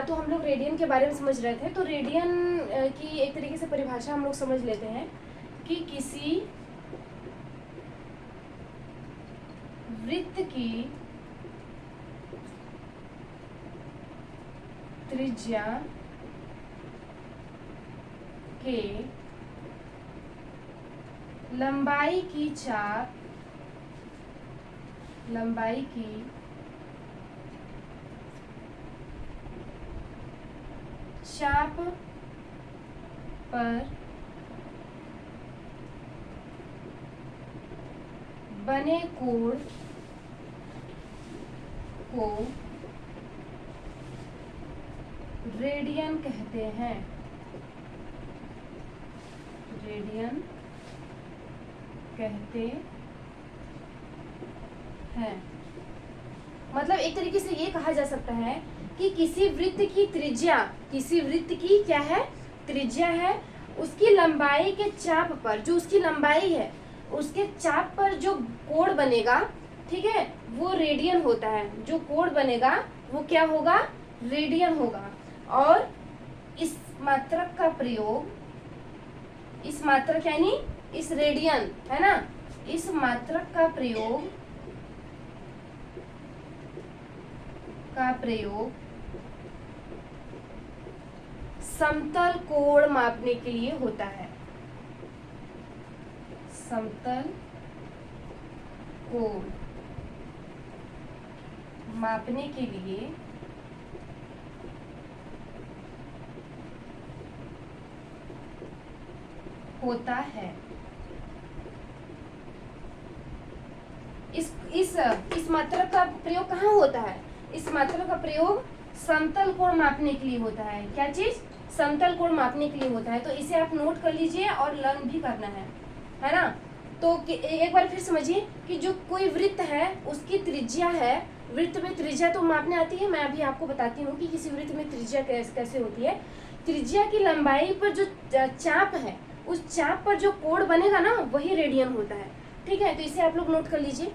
तो हम लोग रेडियन के बारे में समझ रहे थे। तो रेडियन की एक तरीके से परिभाषा हम लोग समझ लेते हैं कि किसी वृत्त की त्रिज्या के लंबाई की चाप पर बने कोण को रेडियन कहते हैं। मतलब एक तरीके से ये कहा जा सकता है कि किसी वृत्त की क्या है, त्रिज्या है, उसकी लंबाई के चाप पर, जो उसकी लंबाई है उसके चाप पर जो कोण बनेगा, ठीक है, वो रेडियन होता है। जो कोण बनेगा वो क्या होगा, रेडियन होगा। और इस मात्रक का प्रयोग, इस मात्रक यानी इस रेडियन है ना, इस मात्रक का प्रयोग समतल कोण मापने के लिए होता है। समतल कोण मापने के लिए होता है। इस मात्रक का प्रयोग कहाँ होता है? इस मात्रक का प्रयोग समतल कोण मापने के लिए होता है। क्या चीज? समतल कोण मापने के लिए होता है। तो इसे आप नोट कर लीजिए और लर्न भी करना है ना। तो एक बार फिर समझिए कि जो कोई वृत्त है उसकी त्रिज्या है, वृत्त में त्रिज्या तो मापने आती है। मैं अभी आपको बताती हूँ कि किसी वृत्त में त्रिज्या कैसे होती है। त्रिज्या की लंबाई पर जो चाप है, उस चाप पर जो कोण बनेगा ना, वही रेडियन होता है। ठीक है, तो इसे आप लोग नोट कर लीजिए।